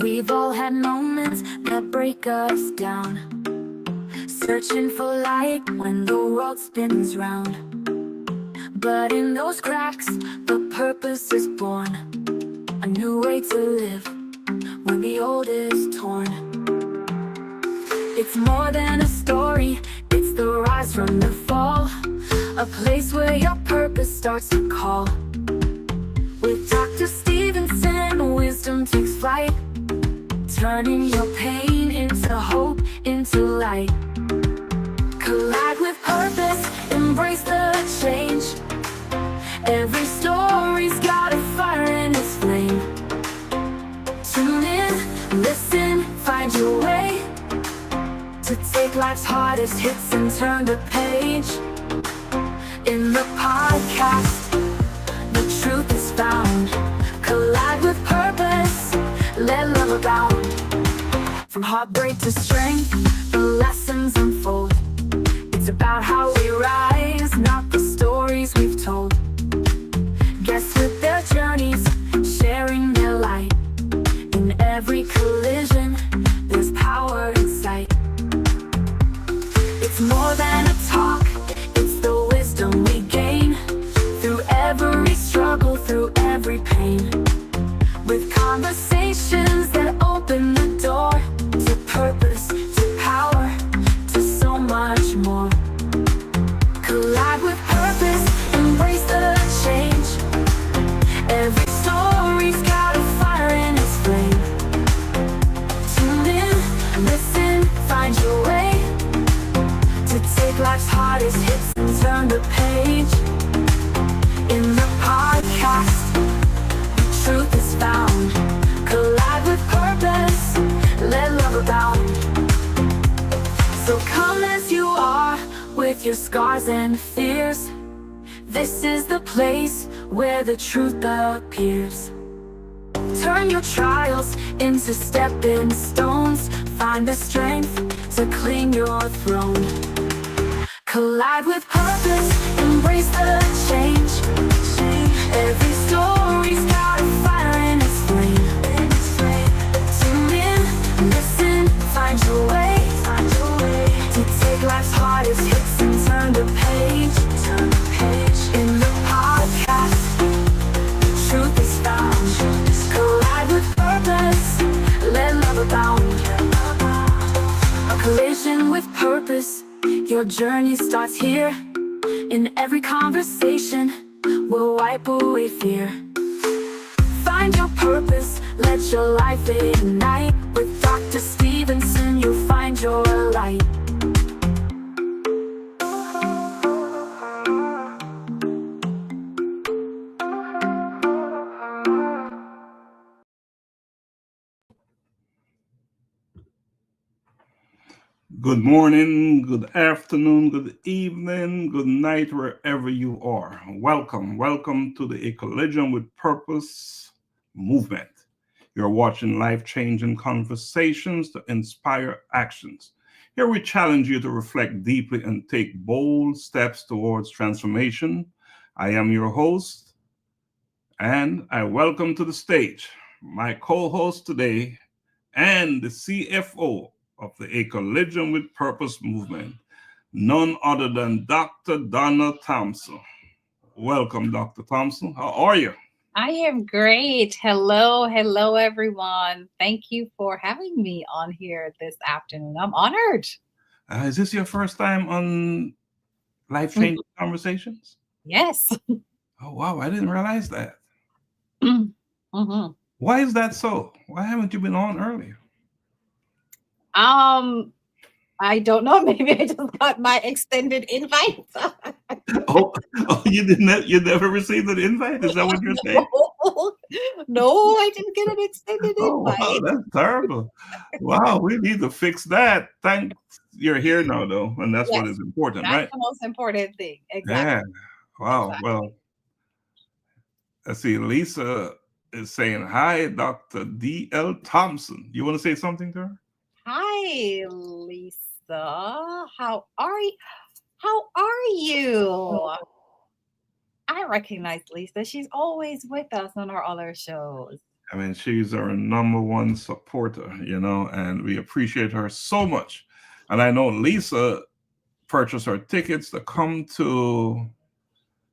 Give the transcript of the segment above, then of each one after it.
We've all had moments that break us down, searching for light when the world spins round. But in those cracks, the purpose is born, a new way to live when the old is torn. It's more than a story, it's the rise from the fall, a place where your purpose starts to call. With Dr. Stephenson, wisdom takes flight, turning your pain into hope, into light. Collide with purpose, embrace the change. Every story's got a fire in its flame. Tune in, listen, find your way to take life's hardest hits and turn the page. In the podcast, the truth is found. Collide with purpose, let love abound. From heartbreak to strength, the lessons unfold. It's about how we rise, not the stories we've told. Guests with their journeys, sharing their light. In every collision, there's power in sight. It's more than a talk, it's the wisdom we gain through every struggle, through every pain. With conversations that open the door to purpose, to power, to so much more. Collide with purpose, embrace the change. Every story's got a fire in its flame. Tune in, listen, find your way to take life's hardest hits and turn the page. In the podcast, the truth is found. Collide with purpose, let love abound. So come as you are, with your scars and fears. This is the place where the truth appears. Turn your trials into stepping stones. Find the strength to cling your throne. Collide with purpose, embrace the change. Every story's got a fire in its flame. Tune in, listen, find your way to take life's hardest hits and turn the page. In the podcast, the truth is found. Collide with purpose, let love abound. A collision with purpose, your journey starts here. In every conversation, we'll wipe away fear. Find your purpose, let your life ignite. With Dr. Stephenson, you'll find your light. Good morning, good afternoon, good evening, good night, wherever you are. Welcome to the A Collision with Purpose movement. You're watching life-changing conversations to inspire actions. Here we challenge you to reflect deeply and take bold steps towards transformation. I am your host, and I welcome to the stage my co-host today and the CFO of the A Collision with Purpose movement, none other than Dr. Donna Thompson. Welcome, Dr. Thompson. How are you? I am great. Hello, everyone. Thank you for having me on here this afternoon. I'm honored. Is this your first time on Life-Changing Conversations? Yes. Oh, wow. I didn't realize that. Mm-hmm. Why is that so? Why haven't you been on earlier? I don't know. Maybe I just got my extended invite. Oh, you never received an invite? Is that what you're saying? No, I didn't get an extended invite. Wow, that's terrible. Wow, we need to fix that. Thanks, you're here now, though, and that's what is important, That's right? the most important thing. Exactly. Yeah. Wow. Exactly. Well, let's see. Lisa is saying, hi, Dr. D.L. Thompson. You want to say something to her? Hi, Lisa. How are you? How are you? I recognize Lisa. She's always with us on our other shows. I mean, she's our number one supporter, and we appreciate her so much. And I know Lisa purchased her tickets to come to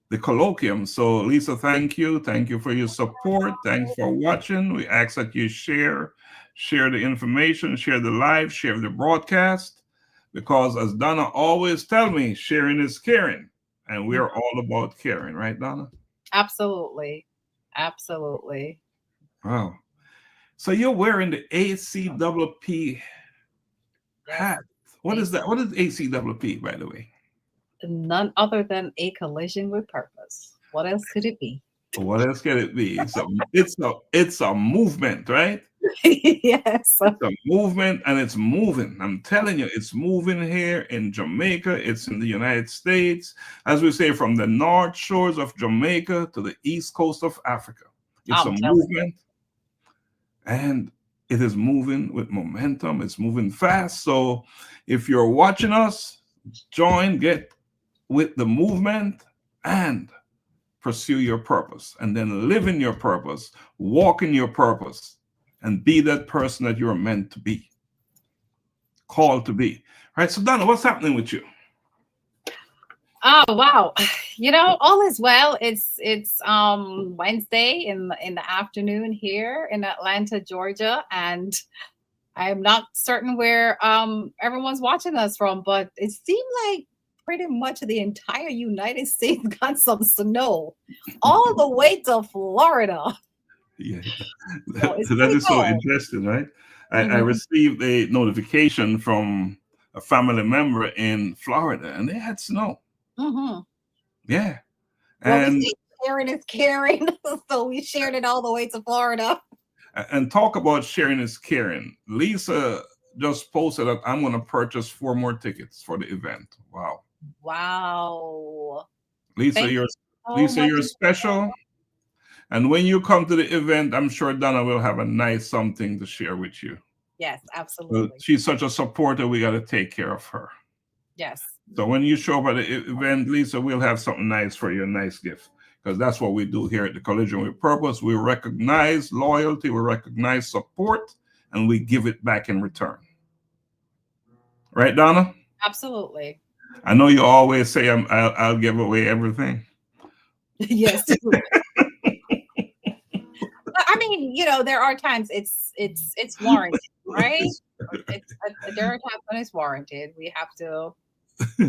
the colloquium. So, Lisa, thank you. Thank you for your support. Thanks for watching. We ask that you share the information, share the live, share the broadcast, because as Donna always tell me, sharing is caring, and we're all about caring, right, Donna? Absolutely. Absolutely. Wow. So you're wearing the ACWP Yes. hat. What is that? What is ACWP, by the way? None other than a collision with purpose. What else could it be? What else can it be? It's a movement, right? Yes. It's a movement, and it's moving. I'm telling you, it's moving here in Jamaica. It's in the United States, as we say, from the north shores of Jamaica to the east coast of Africa. It's a I'm telling you. movement, and it is moving with momentum. It's moving fast. So if you're watching us, get with the movement and pursue your purpose, and then live in your purpose, walk in your purpose, and be that person that you're meant to be, called to be. All right. So Donna, what's happening with you? Oh wow. All is well. It's Wednesday in the afternoon here in Atlanta, Georgia, and I'm not certain where everyone's watching us from, but it seemed like pretty much the entire United States got some snow all the way to Florida. Yeah, So it's that pretty is so cold. interesting, right? I Mhm. received a notification from a family member in Florida, and they had snow. Mhm. Yeah, Well, we and say sharing is caring, so we shared it all the way to Florida. talk about sharing is caring. Lisa just posted that I'm going to purchase 4 more tickets for the event. Wow, Wow. Lisa, Thank you're you so Lisa, much. you're special. And when you come to the event, I'm sure Donna will have a nice something to share with you. Yes, Well, absolutely. she's such a supporter. We got to take care of her. Yes. So when you show up at the event, Lisa, we'll have something nice for you, a nice gift. Because that's what we do here at the Collision with Purpose. We recognize loyalty, we recognize support, and we give it back in return. Right, Donna? Absolutely. I know you always say I'll give away everything. Yes. I mean, there are times it's warranted, right? There are times when it's warranted. We have to we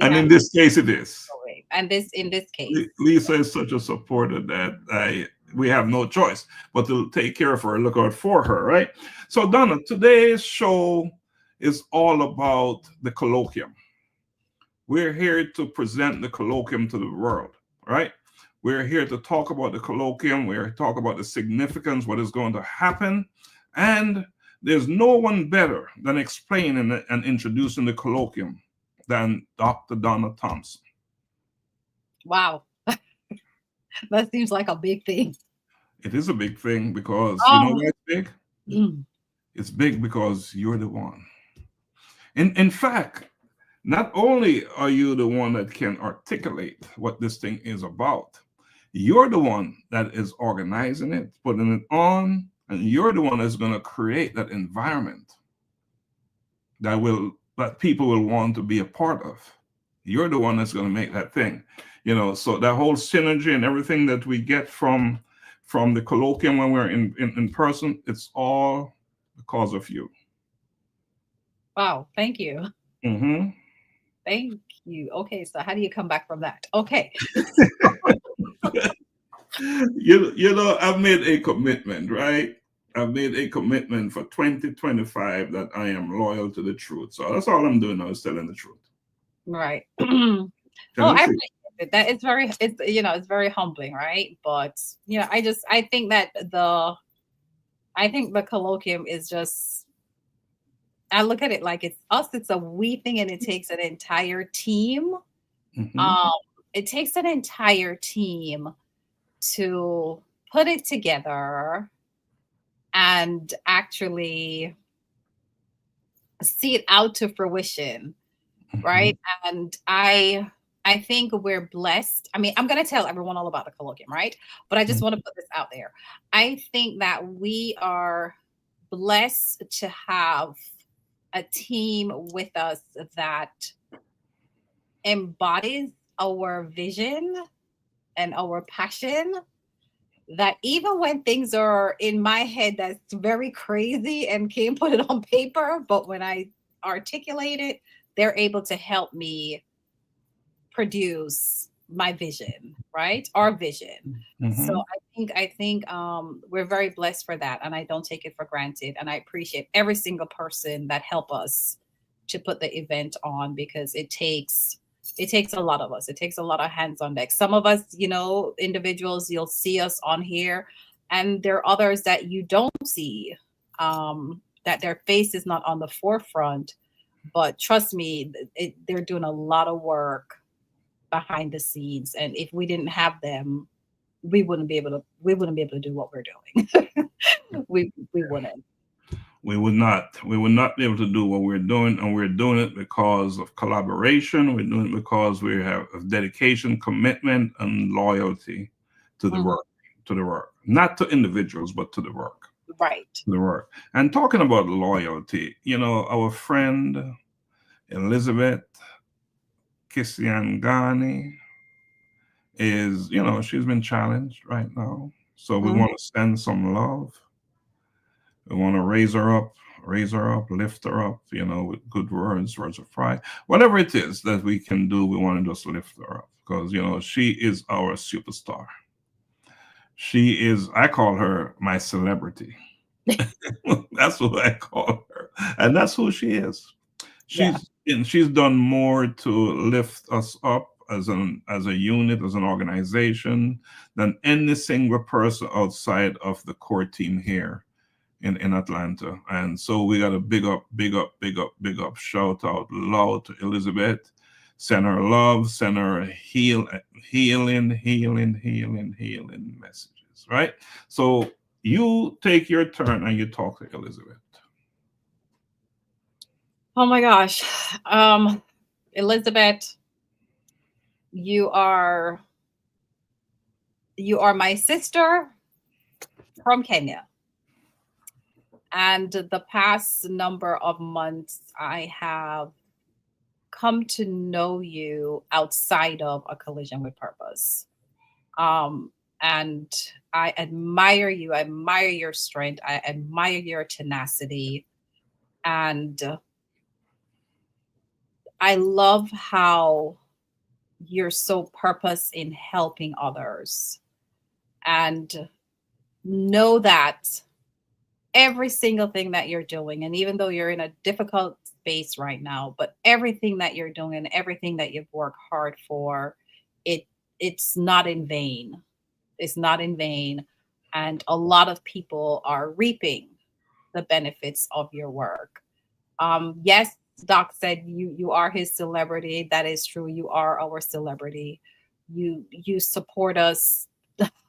And have in to this case, it is. go away. And this in this case. Lisa is such a supporter that we have no choice but to take care of her, look out for her, right? So, Donna, today's show is all about the colloquium. We're here to present the colloquium to the world, right? We're here to talk about the colloquium. We're here to talk about the significance, what is going to happen. And there's no one better than explaining and introducing the colloquium than Dr. Donna Thompson. Wow. That seems like a big thing. It is a big thing because you know Um why it's big? mm, It's big because you're the one. In fact, not only are you the one that can articulate what this thing is about, you're the one that is organizing it, putting it on, and you're the one that's going to create that environment that people will want to be a part of. You're the one that's going to make that thing. So that whole synergy and everything that we get from the colloquium when we're in person, it's all because of you. wow, thank you. Hmm. Thank you. Okay, so how do you come back from that? Okay. I've made a commitment, right? I've made a commitment for 2025 that I am loyal to the truth. So that's all I'm doing now is telling the truth. Right. Well, Telling I the truth. appreciate it. That it's very humbling, right? But I think the colloquium is just, I look at it like it's a we thing, and it takes an entire team. Mhm. Um, it takes an entire team to put it together and actually see it out to fruition, Mhm. right? And I think we're blessed. I mean, I'm going to tell everyone all about the colloquium, right? But I just want to put this out there. I think that we are blessed to have a team with us that embodies our vision and our passion, that even when things are in my head that's very crazy and can't put it on paper, but when I articulate it, they're able to help me produce my vision, right? Our vision. So I think we're very blessed for that, and I don't take it for granted. And I appreciate every single person that help us to put the event on, because it takes a lot of us. It takes a lot of hands on deck. Some of us, individuals, you'll see us on here, and there are others that you don't see, that their face is not on the forefront. But trust me, they're doing a lot of work behind the scenes, and if we didn't have them, we wouldn't be able to do what we're doing. we wouldn't. We would not be able to do what we're doing, and we're doing it because of collaboration. We're doing it because we have dedication, commitment, and loyalty to the work, not to individuals, but to the work. Right. The work. And talking about loyalty, our friend Elizabeth Kisangani is, she's been challenged right now. So we want to send some love. We want to raise her up, lift her up, with good words of pride. Whatever it is that we can do, we want to just lift her up, because, she is our superstar. She is, I call her my celebrity. That's what I call her. And that's who she is. She's done more to lift us up as a unit, as an organization, than any single person outside of the core team here in Atlanta. And so we got a big up, shout out loud to Elizabeth. Send her love, send her healing messages, right? So you take your turn and you talk to Elizabeth. Oh my gosh. Elizabeth, you are my sister from Kenya. And the past number of months, I have come to know you outside of a collision with purpose. And I admire you. I admire your strength. I admire your tenacity. And I love how you're so purpose in helping others. And know that every single thing that you're doing, and even though you're in a difficult space right now, but everything that you're doing and everything that you've worked hard for, it's not in vain. It's not in vain. And a lot of people are reaping the benefits of your work. Yes, Doc said you are his celebrity. That is true. You are our celebrity. You support us.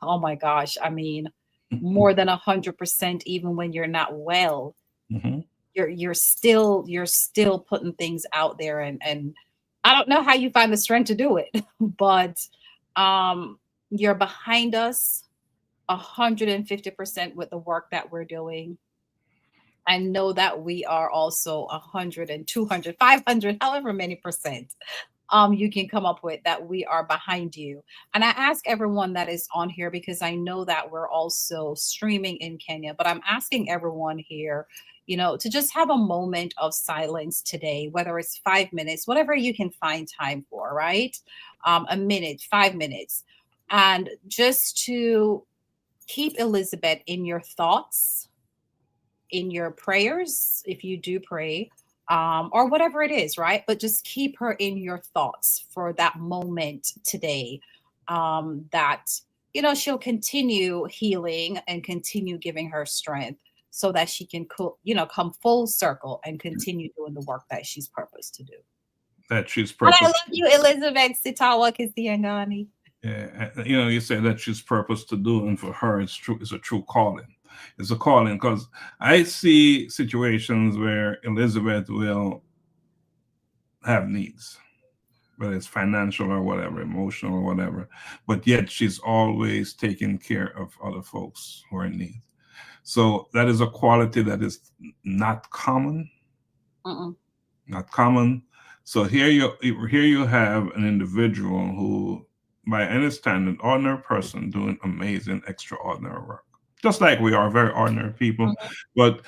Oh my gosh. I mean, more than 100%, even when you're not well. You're still putting things out there, and I don't know how you find the strength to do it, but you're behind us 150% with the work that we're doing. I know that we are also 100 and 200, 500, however many percent you can come up with, that we are behind you. And I ask everyone that is on here, because I know that we're also streaming in Kenya, but I'm asking everyone here, to just have a moment of silence today, whether it's 5 minutes, whatever you can find time for, right? A minute, 5 minutes, and just to keep Elizabeth in your thoughts, in your prayers, if you do pray, or whatever it is, right? But just keep her in your thoughts for that moment today, that, she'll continue healing and continue giving her strength, so that she can, come full circle and continue doing the work that she's purposed to do. That she's purposed. I love you, Elizabeth Sitawa Kisangani. Yeah, you say that she's purposed to do, and for her, it's true. It's a true calling. It's a calling, because I see situations where Elizabeth will have needs, whether it's financial or whatever, emotional or whatever, but yet she's always taking care of other folks who are in need. So that is a quality that is not common, Mm-mm. not common. So here you have an individual who, by any standard, ordinary person doing amazing, extraordinary work. Just like we are very ordinary people, Mhm. but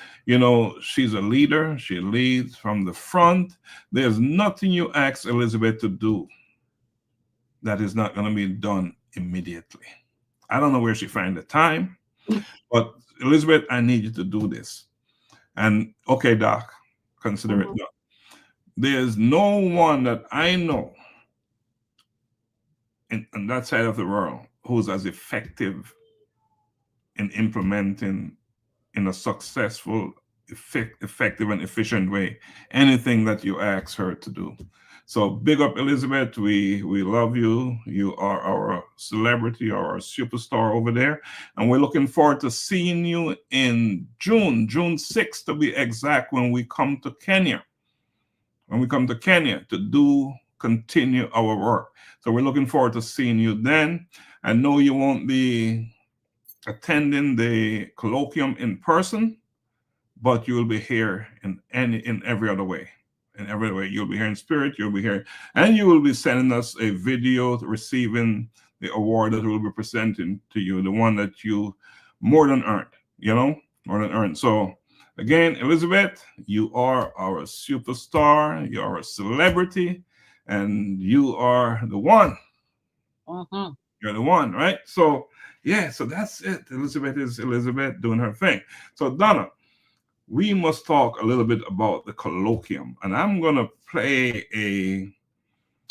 she's a leader. She leads from the front. There's nothing you ask Elizabeth to do that is not going to be done immediately. I don't know where she find the time, but Elizabeth, I need you to do this. And okay, Doc, consider it Mhm. done. There's no one that I know in that side of the world who's as effective in implementing in a successful, effective, and efficient way anything that you ask her to do. So big up, Elizabeth. We love you. You are our celebrity, our superstar over there, and we're looking forward to seeing you in June 6th to be exact, when we come to Kenya. When we come to Kenya to continue our work. So we're looking forward to seeing you then. I know you won't be attending the colloquium in person, but you will be here in every other way. In every way, you'll be here in spirit. You'll be here, and you will be sending us a video receiving the award that we'll be presenting to you, the one that you more than earned. More than earned. So again, Elizabeth, you are our superstar. You are a celebrity, and you are the one. Mhm. You're the one, right? So yeah, so that's it. Elizabeth is Elizabeth doing her thing. So Donna, we must talk a little bit about the colloquium, and I'm gonna play a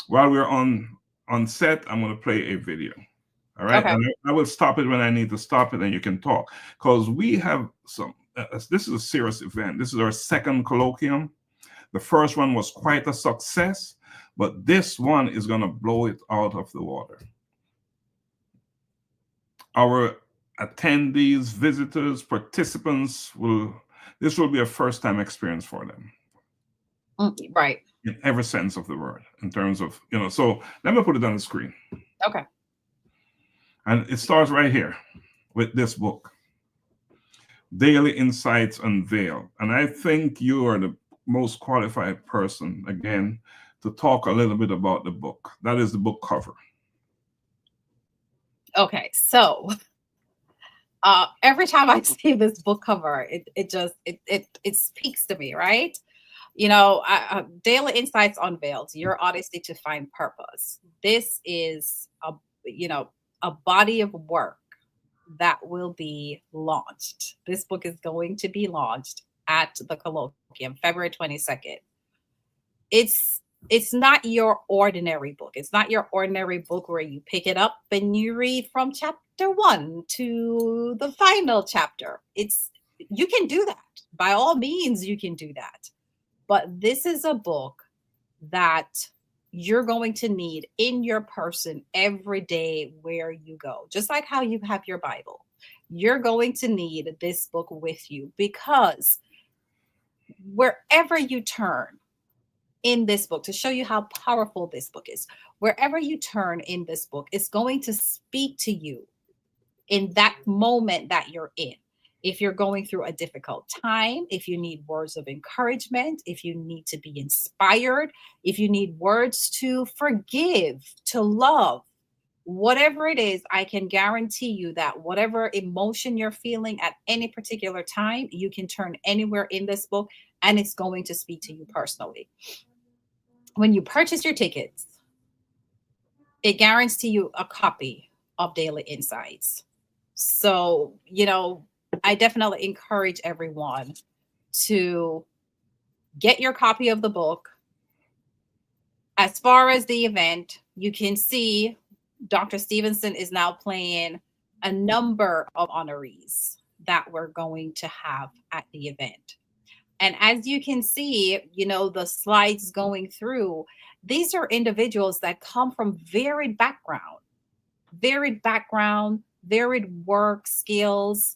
while we're on set. I'm gonna play a video. All right, Okay. and I will stop it when I need to stop it, and you can talk, because we have some. This is a serious event. This is our second colloquium. The first one was quite a success, but this one is gonna blow it out of the water. Our attendees, visitors, participants this will be a first time experience for them Right. in every sense of the word, in terms of, so let me put it on the screen. Okay. And it starts right here with this book, Daily Insights Unveiled. And I think you are the most qualified person, again, to talk a little bit about the book. That is the book cover. Okay. So every time I see this book cover, it speaks to me, right? Daily Insights Unveiled, your odyssey to find purpose. This is a body of work that will be launched. This book is going to be launched at the colloquium February 22nd. It's not your ordinary book. It's not your ordinary book where you pick it up and you read from chapter 1 to the final chapter. You can do that. By all means, you can do that. But this is a book that you're going to need in your person every day where you go. Just like how you have your Bible. You're going to need this book with you, because wherever you turn in this book, to show you how powerful this book is, wherever you turn in this book, it's going to speak to you in that moment that you're in. If you're going through a difficult time, if you need words of encouragement, if you need to be inspired, if you need words to forgive, to love, whatever it is, I can guarantee you that whatever emotion you're feeling at any particular time, you can turn anywhere in this book and it's going to speak to you personally. When you purchase your tickets, it guarantees you a copy of Daily Insights. So, I definitely encourage everyone to get your copy of the book. As far as the event, you can see Dr. Stephenson is now playing a number of honorees that we're going to have at the event. And as you can see, the slides going through, these are individuals that come from varied background, varied work skills,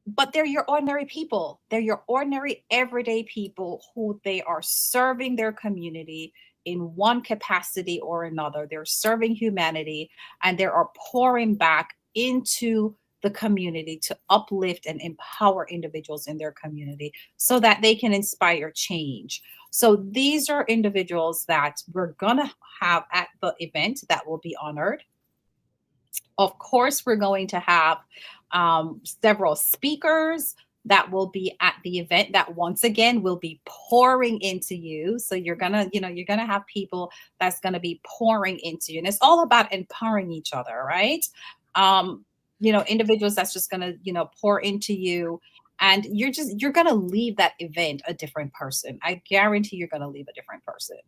but they're your ordinary people. They're your ordinary everyday people who they are serving their community. in one capacity or another. They're serving humanity, and they are pouring back into the community to uplift and empower individuals in their community so that they can inspire change. So these are individuals that we're going to have at the event that will be honored. Of course, we're going to have several speakers that will be at the event that once again will be pouring into you. So you're gonna, you're gonna have people that's gonna be pouring into you. And it's all about empowering each other, right? Individuals that's just gonna, pour into you. And you're gonna leave that event a different person. I guarantee you're gonna leave a different person.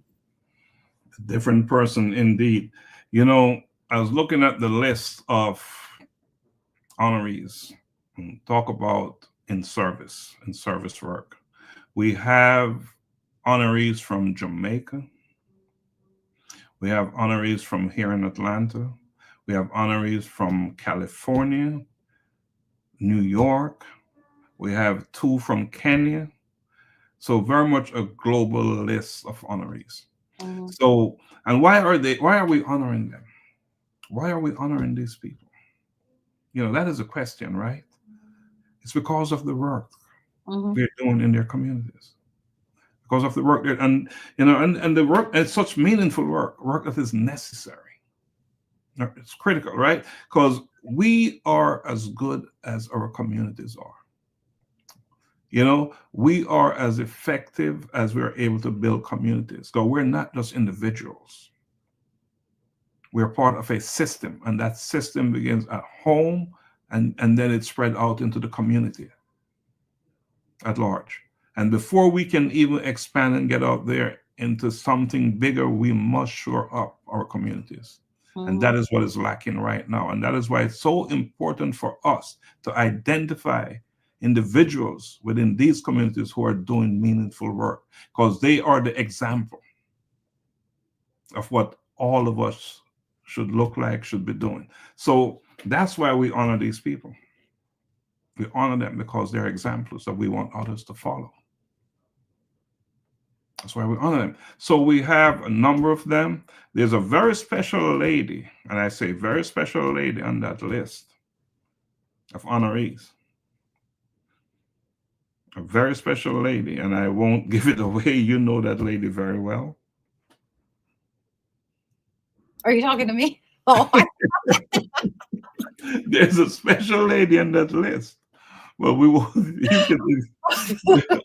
Different person indeed. I was looking at the list of honorees and talk about in service work. We have honorees from Jamaica. We have honorees from here in Atlanta. We have honorees from California, New York. We have 2 from Kenya. So very much a global list of honorees. Mhm. So, and why are we honoring them? Why are we honoring these people? That is a question, right? It's because of the work they're doing in their communities. Because of the work and the work, it's such meaningful work that is necessary. It's critical, right? Because we are as good as our communities are. We are as effective as we're able to build communities. So we're not just individuals. We're part of a system, and that system begins at home and then it's spread out into the community at large. And before we can even expand and get out there into something bigger, we must shore up our communities. And that is what is lacking right now. And that is why it's so important for us to identify individuals within these communities who are doing meaningful work, because they are the example of what all of us should look like, should be doing. So that's why we honor these people. We honor them because they're examples that we want others to follow. That's why we honor them. So we have a number of them. There's a very special lady, and I say very special lady on that list of honorees. A very special lady, and I won't give it away. You know that lady very well. Are you talking to me? Oh, There's a special lady on that list. Well, we will. You can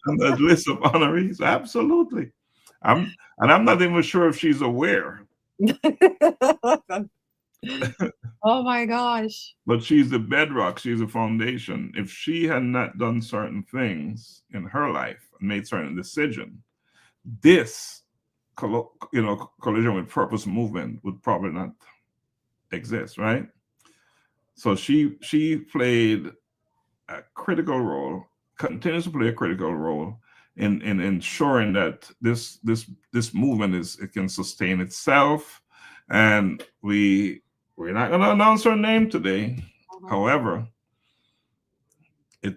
on that list of honorees. Absolutely. I'm not even sure if she's aware. Oh my gosh. But she's the bedrock. She's a foundation. If she had not done certain things in her life and made certain decisions, this collision with purpose movement would probably not exist, right? So she played a critical role, continues to play a critical role in ensuring that this movement it can sustain itself. And we're not going to announce her name today. However,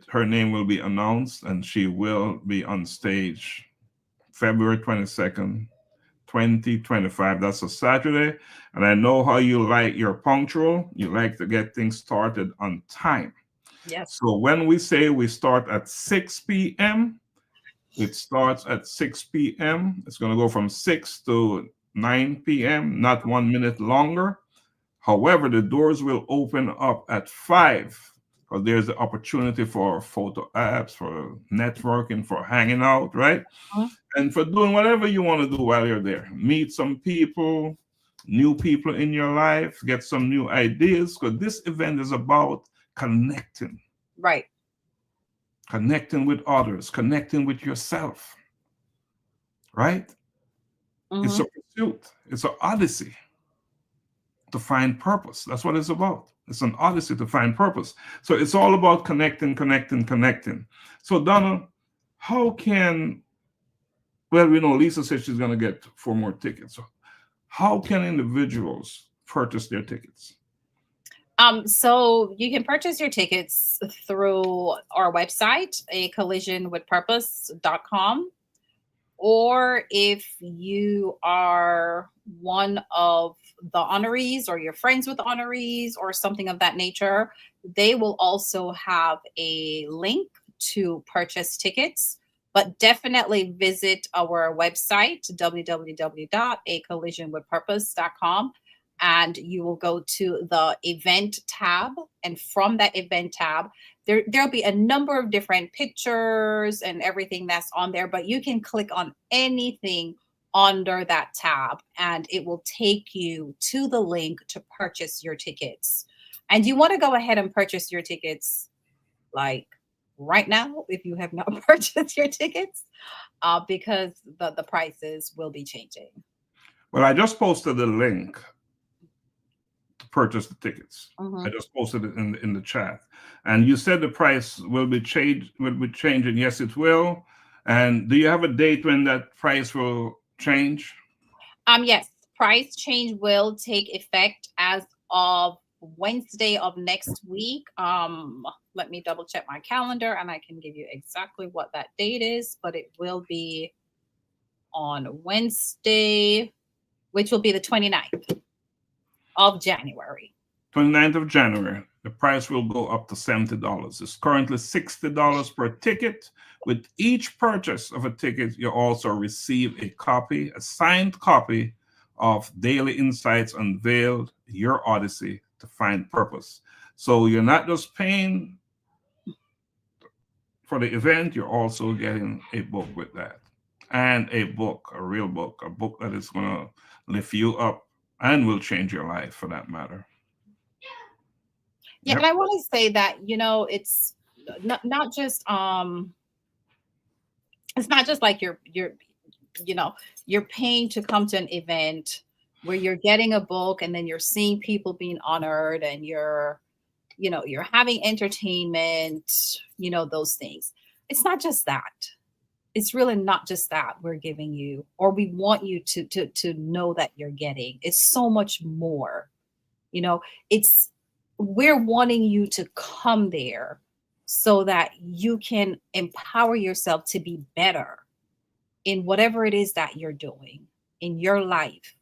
her name will be announced, and she will be on stage February 22nd, 2025. That's a Saturday. And I know how you're punctual. You like to get things started on time. Yes. So when we say we start at 6 p.m., it starts at 6 p.m. It's going to go from 6 to 9 p.m., not 1 minute longer. However, the doors will open up at 5, because there's the opportunity for photo apps, for networking, for hanging out, right? And for doing whatever you want to do while you're there. Meet some people, new people in your life, get some new ideas, because this event is about connecting. Right. Connecting with others, connecting with yourself, right? It's a pursuit. It's an odyssey to find purpose. That's what it's about. It's an odyssey to find purpose. So it's all about connecting. So Donna, we know Lisa said she's going to get 4 more tickets. So how can individuals purchase their tickets? So you can purchase your tickets through our website, acollisionwithpurpose.com. or if you are one of the honorees or you're friends with honorees or something of that nature, they will also have a link to purchase tickets. But definitely visit our website, www.acollisionwithpurpose.com, and you will go to the event tab. And from that event tab, there'll be a number of different pictures and everything that's on there, but you can click on anything under that tab and it will take you to the link to purchase your tickets. And you want to go ahead and purchase your tickets like right now if you have not purchased your tickets, because the prices will be changing. Well, I just posted the link to purchase the tickets. Mhm. I just posted it in the chat, and you said the price will be changing. Yes, it will. And do you have a date when that price will change? Yes, price change will take effect as of Wednesday of next week. Let me double check my calendar and I can give you exactly what that date is, but it will be on Wednesday, which will be the 29th of January. 29th of January, the price will go up to $70. It's currently $60 per ticket. With each purchase of a ticket, you also receive a copy, a signed copy of Daily Insights Unveiled, Your Odyssey to Find Purpose. So you're not just paying for the event, you're also getting a book with that. And a book, a real book, a book that is going to lift you up and will change your life for that matter. Yeah, Yep. and I want to say that, it's not just it's not just like you're paying to come to an event where you're getting a book and then you're seeing people being honored and you're having entertainment, those things. It's not just that. It's really not just that we're giving you, or we want you to know that you're getting. It's so much more. It's we're wanting you to come there so that you can empower yourself to be better in whatever it is that you're doing in your life.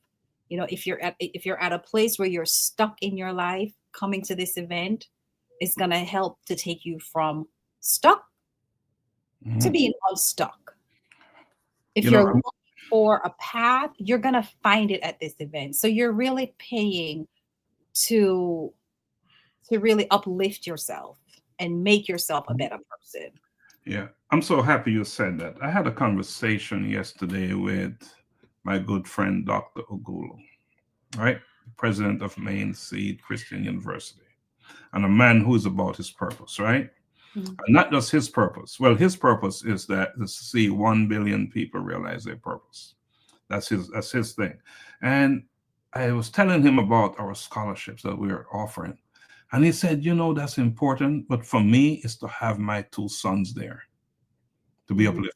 If you're at a place where you're stuck in your life, coming to this event is going to help to take you from stuck to being unstuck. If you're looking for a path, you're going to find it at this event. So you're really paying to really uplift yourself and make yourself a better person. Yeah, I'm so happy you said that. I had a conversation yesterday with my good friend, Dr. Ogulu, right? President of Maine Seed Christian University, and a man who is about his purpose, right? Mhm. And not just his purpose. Well, his purpose is to see 1 billion people realize their purpose. That's his thing. And I was telling him about our scholarships that we are offering. And he said, that's important, but for me, it's to have my 2 sons there to be uplifted.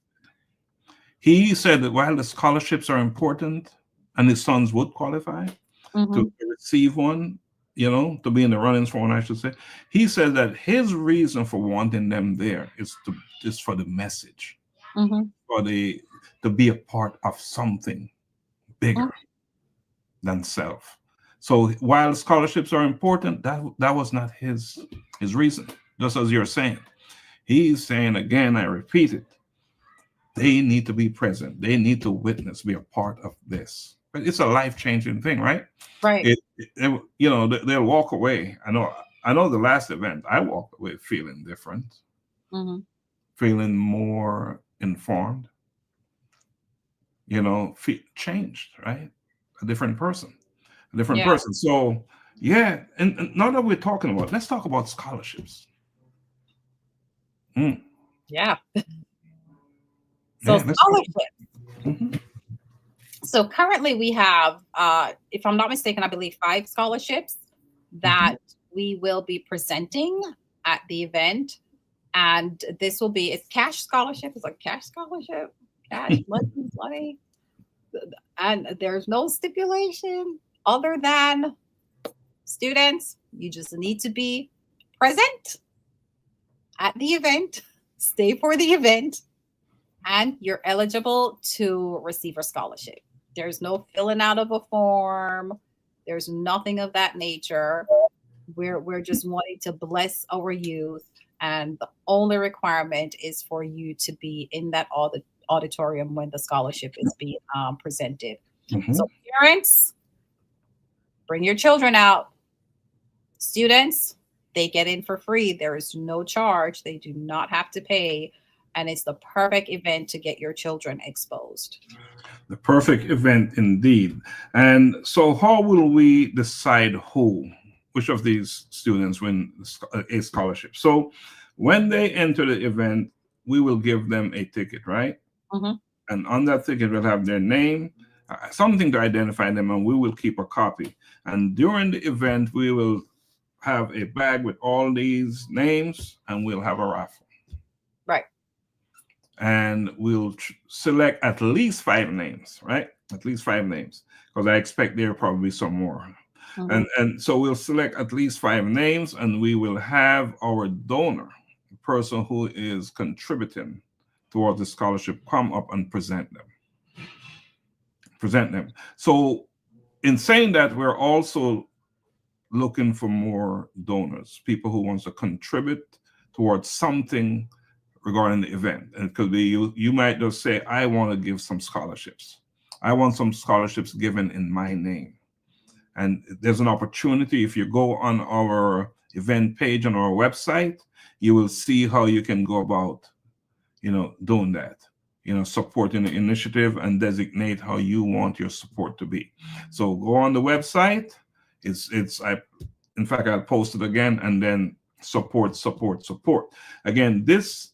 He said that while the scholarships are important and his sons would qualify to receive one, to be in the runnings for one, I should say, he said that his reason for wanting them there is for the message, to be a part of something bigger than self. So while scholarships are important, that was not his reason, just as you're saying. He's saying, again, I repeat it, they need to be present. They need to witness, be a part of this. But it's a life-changing thing, right? Right. They'll walk away. I know the last event, I walked away feeling different, feeling more informed, changed, right? A different person. So, yeah, and now that we're talking about, let's talk about scholarships. Yeah. So Yeah, scholarships. So currently we have, if I'm not mistaken, I believe 5 scholarships that we will be presenting at the event. And this will be, it's cash scholarship. It's like cash scholarship, cash, money. And there's no stipulation other than students, you just need to be present at the event, stay for the event, and you're eligible to receive a scholarship. There's no filling out of a form. There's nothing of that nature. We're just wanting to bless our youth, and the only requirement is for you to be in that auditorium when the scholarship is being presented. Mhm. So parents, bring your children out. Students, they get in for free. There is no charge. They do not have to pay. And it's the perfect event to get your children exposed. The perfect event indeed. And so, how will we decide which of these students win a scholarship? So, when they enter the event, we will give them a ticket, right? Mhm. And on that ticket, we'll have their name, something to identify them, and we will keep a copy. And during the event, we will have a bag with all these names, and we'll have a raffle. Right. And we'll select at least 5 names, right? At least 5 names, because I expect there will probably be some more. Mhm. And so we'll select at least 5 names, and we will have our donor, the person who is contributing towards the scholarship, come up and present them. Present them. So in saying that, we're also looking for more donors, people who wants to contribute towards something regarding the event. And it could be you might just say, I want to give some scholarships. I want some scholarships given in my name. And there's an opportunity. If you go on our event page on our website, you will see how you can go about, doing that, supporting the initiative, and designate how you want your support to be. So go on the website. In fact, I'll post it again, and then support, support, support. Again, this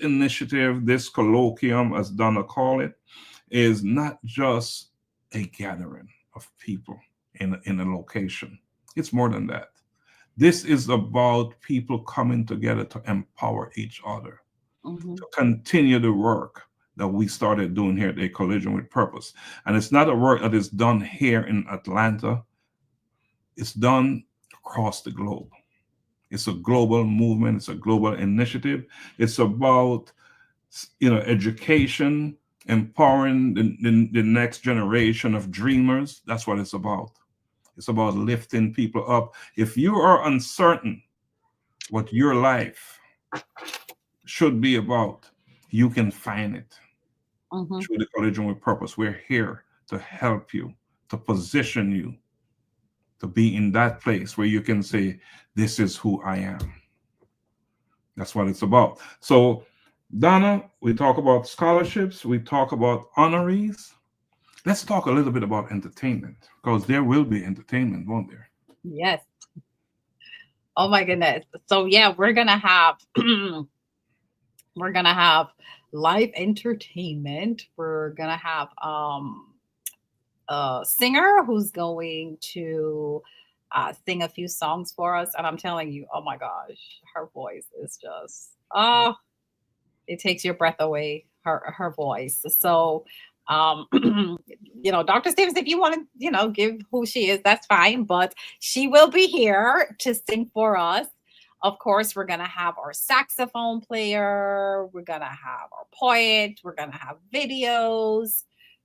initiative, this colloquium, as Donna called it, is not just a gathering of people in a location. It's more than that. This is about people coming together to empower each other, Mhm. to continue the work that we started doing here at A Collision with Purpose. And it's not a work that is done here in Atlanta. It's done across the globe. It's a global movement. It's a global initiative. It's about, education, empowering the next generation of dreamers. That's what it's about. It's about lifting people up. If you are uncertain what your life should be about, you can find it Mhm. through the Collision with Purpose. We're here to help you, to position you, to be in that place where you can say, this is who I am. That's what it's about. So, Donna, we talk about scholarships, we talk about honorees. Let's talk a little bit about entertainment, because there will be entertainment, won't there? Yes. Oh my goodness. So yeah, we're gonna have we're gonna have live entertainment. We're gonna have a singer who's going to sing a few songs for us. And I'm telling you, oh my gosh, her voice is just, oh, it takes your breath away, her voice. So, Dr. Stevens, if you want to, give who she is, that's fine. But she will be here to sing for us. Of course, we're going to have our saxophone player. We're going to have our poet. We're going to have videos.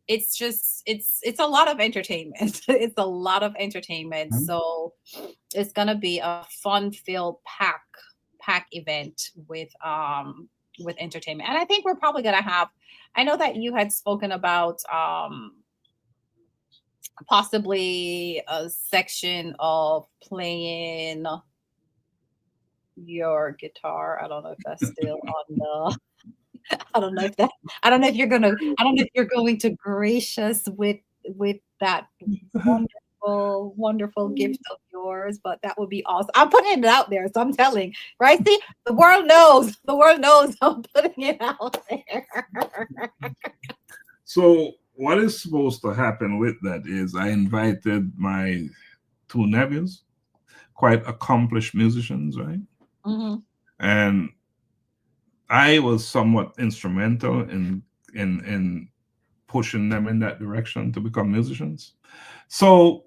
It's just it's a lot of entertainment. It's a lot of entertainment. Mhm. So it's going to be a fun filled pack event with entertainment. And I think we're probably going to have, I know that you had spoken about possibly a section of playing your guitar. I don't know if that's still on the I don't know if that I don't know if you're gonna I don't know if you're going to grace us with that wonderful, wonderful gift of yours, but that would be awesome. I'm putting it out there, so I'm telling, right? See, the world knows. The world knows I'm putting it out there. So, what is supposed to happen with that is I invited my 2 nephews, quite accomplished musicians, right? Mhm. And I was somewhat instrumental in pushing them in that direction to become musicians. So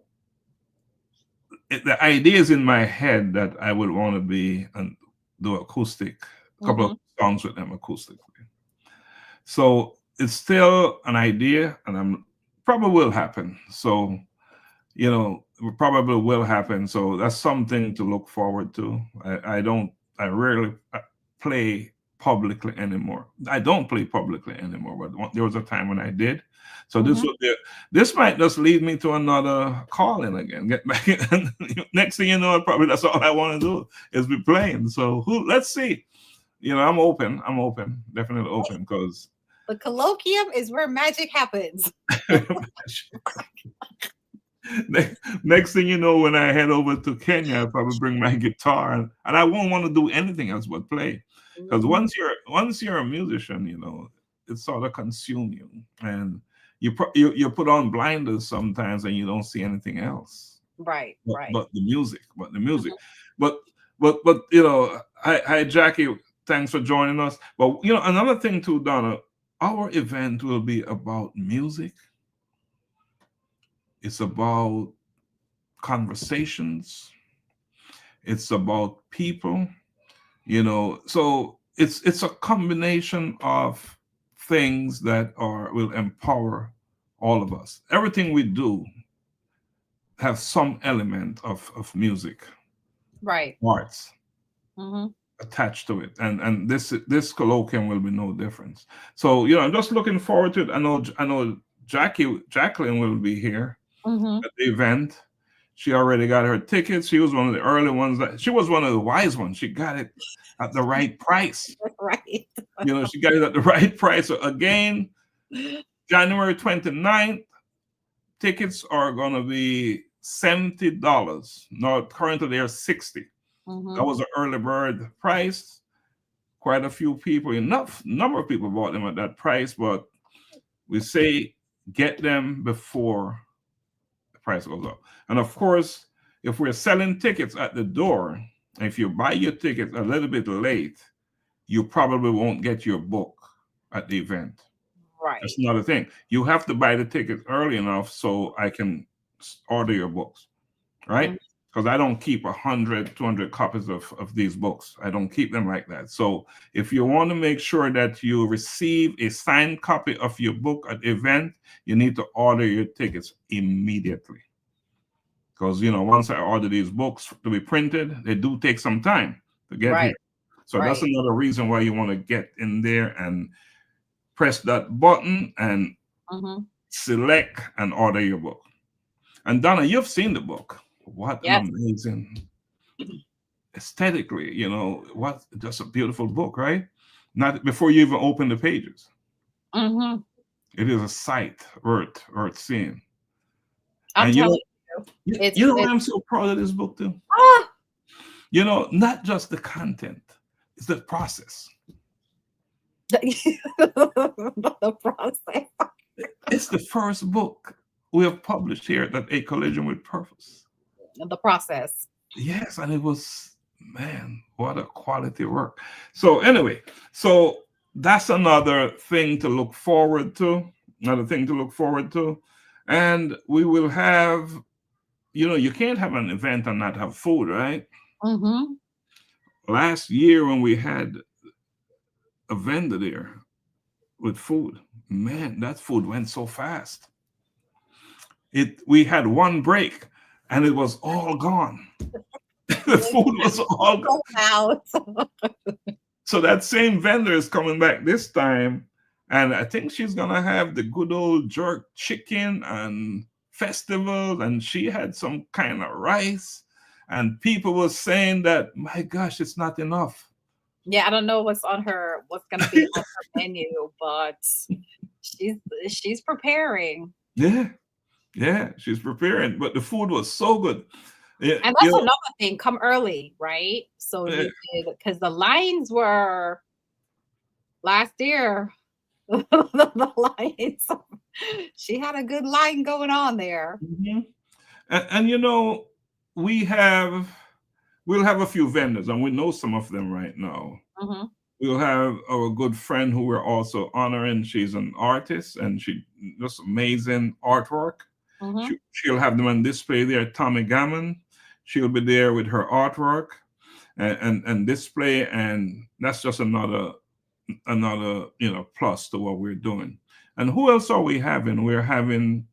the idea is in my head that I would want to be and do acoustic, a couple of Mhm. songs with them acoustically. So it's still an idea, and I'm probably will happen. So it probably will happen. So that's something to look forward to. I rarely play publicly anymore. I don't play publicly anymore, but there was a time when I did. So Mhm. this might just lead me to another calling again. Get back in. Next thing you know, probably that's all I want to do is be playing. So let's see. I'm open. I'm open. Definitely open because The colloquium is where magic happens. next thing you know, when I head over to Kenya, I'll probably bring my guitar, and I won't want to do anything else but play. Because Mhm. once you're a musician, it sort of consume you, and you put on blinders sometimes, and you don't see anything else Right, but, right. but the music, Mhm. but hi Jackie, thanks for joining us. But another thing too, Donna, our event will be about music. It's about conversations. It's about people. So it's a combination of things that are will empower all of us. Everything we do have some element of music, Right. arts Mhm. attached to it, and this colloquium will be no difference. So I'm just looking forward to it. I know Jacqueline will be here Mhm. at the event. She already got her tickets. She was one of the early ones. She was one of the wise ones. She got it at the right price. Right. She got it at the right price. So again, January 29th, tickets are going to be $70. Now, currently they're 60. That Mhm. was an early bird price. Quite a few people, enough number of people bought them at that price, but we say get them before the price goes up. And of course, if we're selling tickets at the door, if you buy your ticket a little bit late, you probably won't get your book at the event. That's Right. another thing. You have to buy the ticket early enough so I can order your books, right? Mhm. Because I don't keep 100, 200 copies of these books. I don't keep them like that. So if you want to make sure that you receive a signed copy of your book at the event, you need to order your tickets immediately. Because once I order these books to be printed, they do take some time to get here. Right. So that's Right. another reason why you want to get in there and press that button and Mhm. select and order your book. And Donna, you've seen the book. What an Yes. amazing aesthetically, what just a beautiful book, right? Not before you even open the pages. Mhm. It is a sight worth seeing. I'm And telling you, why I'm so proud of this book too? ah, Not just the content, it's the process. the process. It's the first book we have published here at A Collision with Purpose. The process. Yes, and it was, man, what a quality work. So anyway, so that's another thing to look forward to. Another thing to look forward to. And we will have, you can't have an event and not have food, right? Mhm. Last year when we had a vendor there with food, man, that food went so fast. We had one break and it was all gone. The food was all gone. Go out. So that same vendor is coming back this time, and I think she's gonna have the good old jerk chicken and festival, and she had some kind of rice, and people were saying that, my gosh, it's not enough. Yeah, I don't know what's gonna be on her menu, but she's she's preparing. Yeah, yeah, she's preparing, but the food was so good. Yeah, And that's another thing, come early, right? So uh, you could, because the lines were last year, the lines, she had a good line going on there. mhm. And we have we'll have a few vendors, and we know some of them right now. Mhm, We'll have our good friend who we're also honoring. She's an artist and she does amazing artwork. mhm. She'll have them on display there. Tommy Gammon, she'll be there with her artwork and display, and that's just another another plus to what we're doing. And who else are we having? We're having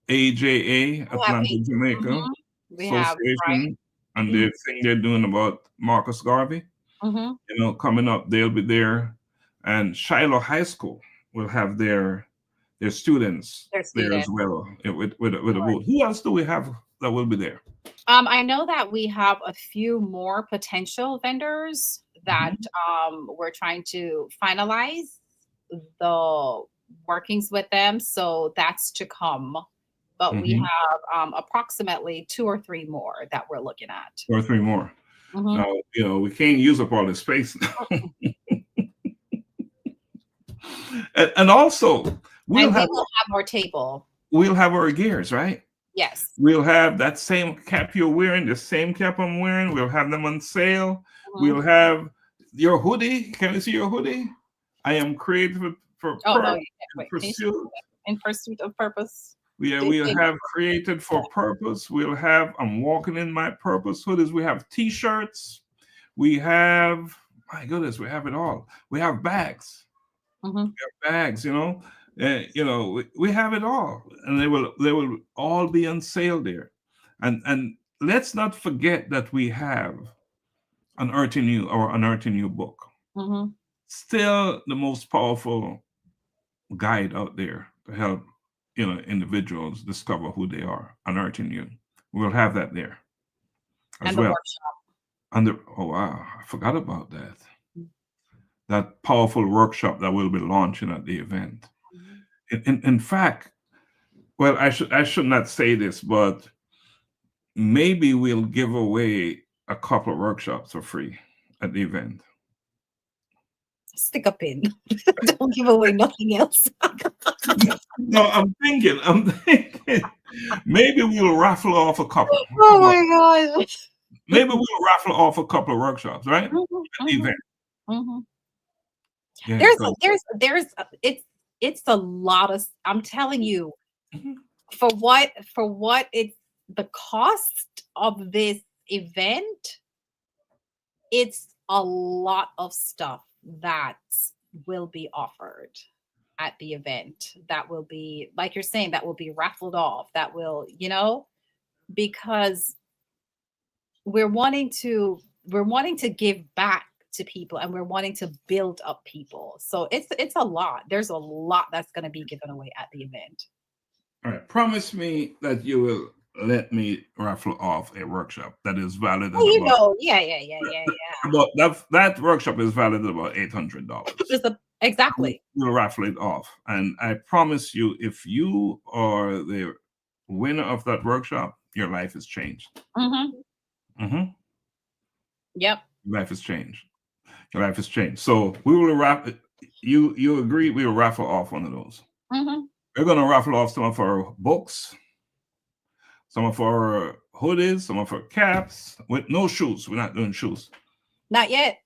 AJA, We have Atlanta, eight. Jamaica Mhm. We have right. Association, and Mhm. the thing they're doing about Marcus Garvey, Mhm. coming up, they'll be there. And Shiloh High School will have their students Their there as students. well, with a booth. Who else do we have that will be there? I know that we have a few more potential vendors that Mhm. we're trying to finalize the workings with them. So that's to come. But we Mhm. have approximately two or three more that we're looking at. Two or three more. Mhm. Now, we can't use up all the space now. And also, we'll And we have will have more table. we'll have our gears, right? Yes. We'll have that same cap you're wearing, the same cap I'm wearing. We'll have them on sale. Mhm. We'll have your hoodie. Can we see your hoodie? I am creative for Oh, yeah. Wait. Can you pursuit. in pursuit of purpose? We'll have created for purpose. We'll have I'm walking in my purpose hoodies. We have t-shirts. We have, my goodness, we have it all. We have bags. Mhm. Bags, we have it all, and they will all be on sale there. And let's not forget that we have unearthing you book, Mhm. still the most powerful guide out there to help individuals discover who they are. Unearthing you, we'll have that there as And the well. workshop. Oh wow, I forgot about that powerful workshop that will be launching at the event. Mhm. In fact, well, I should not say this, but maybe we'll give away a couple of workshops for free at the event. Stick a pin. Don't give away nothing else. No, I'm thinking maybe we'll raffle off a couple. Oh my god. Maybe we'll raffle off a couple of workshops, right? At Mhm, the event. mhm, mhm. Yeah, There's a 'cause- it's a lot of I'm telling you, Mhm. for what it's the cost of this event, it's a lot of stuff that will be offered at the event. That will be, like you're saying, that will be raffled off. That will, because we're wanting to give back to people, and we're wanting to build up people. So it's a lot. There's a lot that's going to be given away at the event. All right. Promise me that you will let me raffle off a workshop that is valid Oh, at about yeah, yeah, yeah, yeah, yeah. that workshop is valid at about $800. Exactly. We'll raffle it off. And I promise you, if you are the winner of that workshop, your life is changed. Hmm. Hmm. Yep. Your life is changed. Your life is changed. So we will raffle. You agree? We will raffle off one of those. Hmm. We're gonna raffle off some of our books, some of our hoodies, some of our caps with no shoes. We're not doing shoes. Not yet.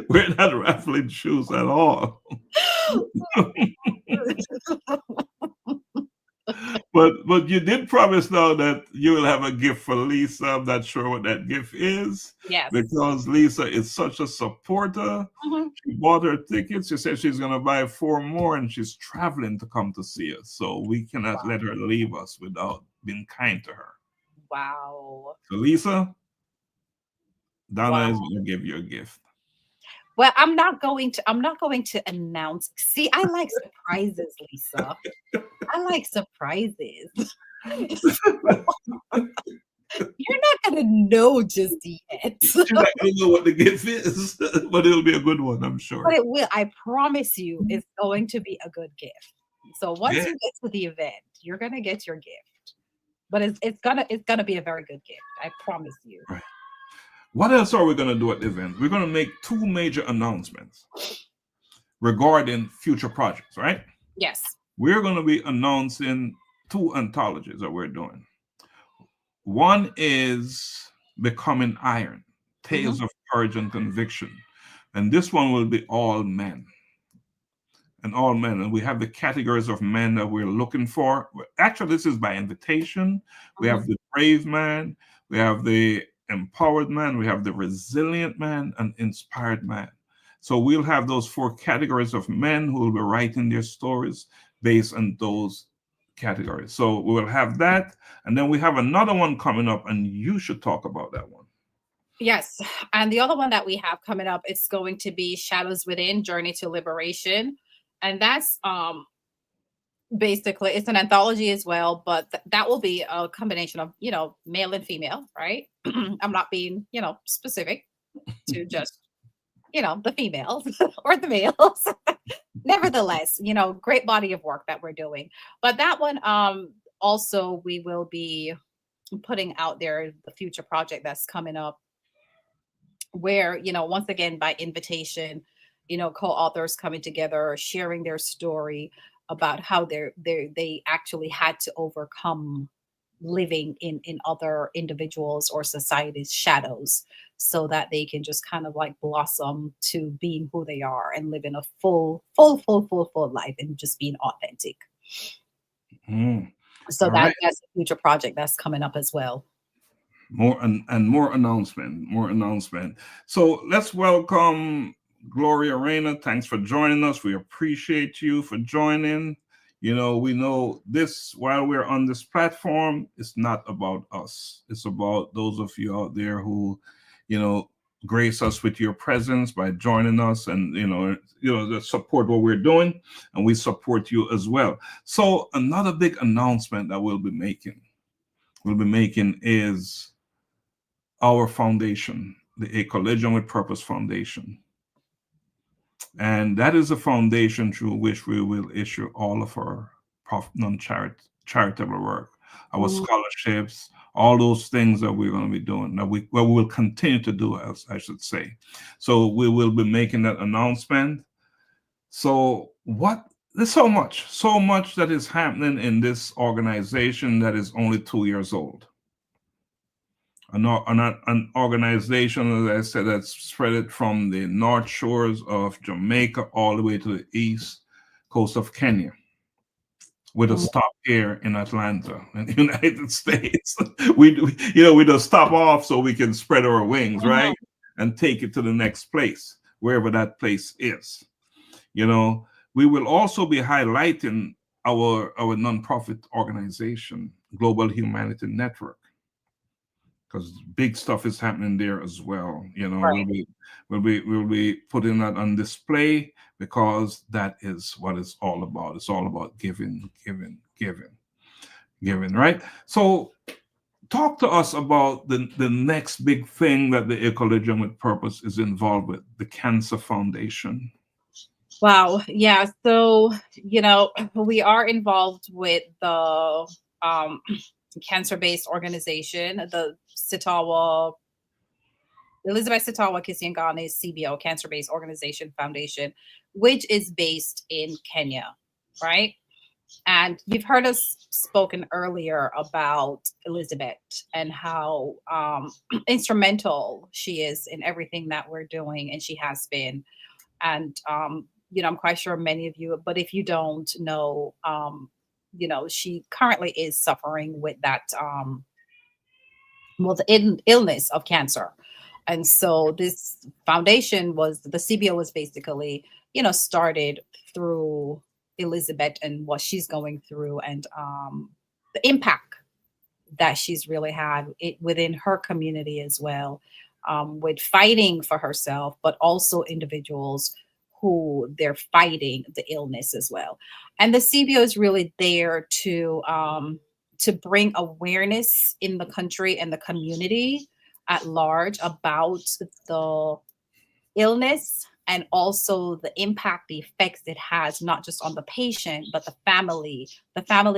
We're not raffling shoes at all. But you did promise now that you will have a gift for Lisa. I'm not sure what that gift is Yes. because Lisa is such a supporter. Hmm. She bought her tickets. She said she's going to buy four more, and she's traveling to come to see us. So we cannot let her leave us without being kind to her. Wow. So Lisa, Wow. Donna is going to give you a gift. Well, I'm not going to announce. See, I like surprises, Lisa. I like surprises. You're not gonna know just yet. She's like, I don't know what the gift is, but it'll be a good one, I'm But sure. it will. I promise you, it's going to be a good gift. So once Yeah. you get to the event, you're gonna get your gift. But it's gonna be a very good gift. I promise you. Right. What else are we going to do at the event? We're going to make two major announcements regarding future projects, right? Yes. We're going to be announcing two anthologies that we're doing. One is Becoming Iron, Hmm. Tales of Courage and Conviction. And this one will be all men. And all men. And we have the categories of men that we're looking for. Actually, this is by invitation. We Hmm. have the brave man. We have the empowered man, we have the resilient man, and inspired man. So we'll have those four categories of men who will be writing their stories based on those categories. So we will have that, and then we have another one coming up, and you should talk about that one. Yes. And the other one that we have coming up is going to be Shadows Within, Journey to Liberation. And that's basically, it's an anthology as well, but that will be a combination of, male and female, right? I'm not being, specific to just, the females or the males. Nevertheless, great body of work that we're doing. But that one, also, we will be putting out there the future project that's coming up, where once again, by invitation, co-authors coming together, sharing their story about how they actually had to overcome living in other individuals or society's shadows, so that they can just kind of like blossom to being who they are and living a full life and just being authentic. So All right. that's a future project that's coming up as well. More more announcement. So let's welcome Gloria Reyna. Thanks for joining us. We appreciate you for joining. We know this, while we're on this platform, it's not about us. It's about those of you out there who, grace us with your presence by joining us, and that support what we're doing, and we support you as well. So another big announcement that we'll be making is our foundation, the A Collision with Purpose Foundation. And that is a foundation through which we will issue all of our non-charitable work, our scholarships, all those things that we're going to be doing, that we will continue to do, as I should say. So we will be making that announcement. So there's so much that is happening in this organization that is only 2 years old. An organization, as I said, that's spread it from the north shores of Jamaica all the way to the east coast of Kenya, with a stop here in Atlanta, in the United States. We just stop off so we can spread our wings, right, and take it to the next place, wherever that place is. We will also be highlighting our nonprofit organization, Global Humanity Network, because big stuff is happening there as well. Right. We'll be putting that on display, because that is what it's all about. It's all about giving, right? So talk to us about the next big thing that the Ecologian with Purpose is involved with, the Cancer Foundation. Wow. Yeah. So, we are involved with the cancer-based organization, the Sitawa, Elizabeth Sitawa Kisangani CBO, Cancer-Based Organization Foundation, which is based in Kenya, right? And you've heard us spoken earlier about Elizabeth and how instrumental she is in everything that we're doing, and she has been. And I'm quite sure many of you, but if you don't know, she currently is suffering with that, the illness of cancer. And so this foundation the CBO was basically, started through Elizabeth and what she's going through, and the impact that she's really had within her community as well, with fighting for herself, but also individuals who they're fighting the illness as well. And the CBO is really there to bring awareness in the country and the community at large about the illness, and also the impact, the effects it has, not just on the patient, but the family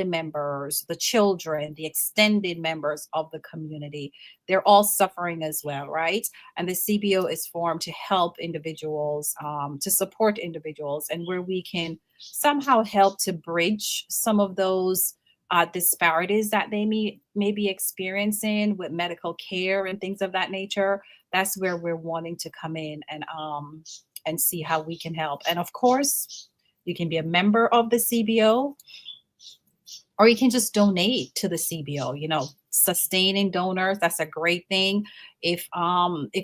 members, the children, the extended members of the community. They're all suffering as well, right? And the CBO is formed to help individuals, to support individuals, and where we can somehow help to bridge some of those disparities that they may be experiencing with medical care and things of that nature. That's where we're wanting to come in and see how we can help. And of course, you can be a member of the CBO, or you can just donate to the CBO. sustaining donors, that's a great thing. If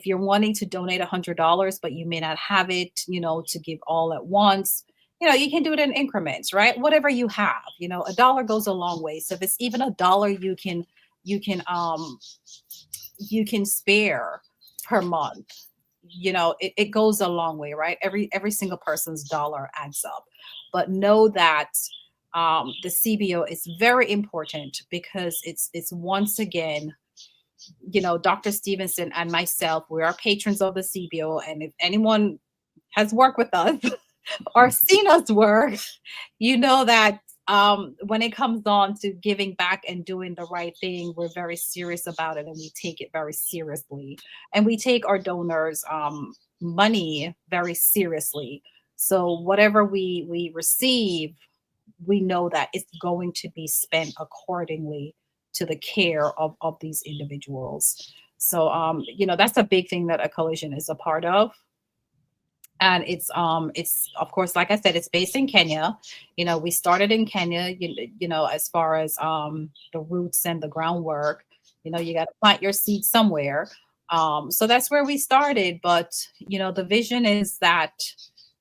you're wanting to donate $100, but you may not have it, to give all at once, you can do it in increments, right? Whatever you have, a dollar goes a long way. So if it's even a dollar you can you can spare per month, it goes a long way, right? Every single person's dollar adds up. But know that the CBO is very important, because it's once again, Dr. Stephenson and myself, we are patrons of the CBO, and if anyone has worked with us or seen us work, that when it comes on to giving back and doing the right thing, we're very serious about it, and we take it very seriously, and we take our donors money very seriously. So whatever we receive, we know that it's going to be spent accordingly to the care of these individuals. So that's a big thing that a coalition is a part of. And it's of course, like I said, it's based in Kenya. We started in Kenya, as far as the roots and the groundwork. You got to plant your seed somewhere. So that's where we started. But the vision is that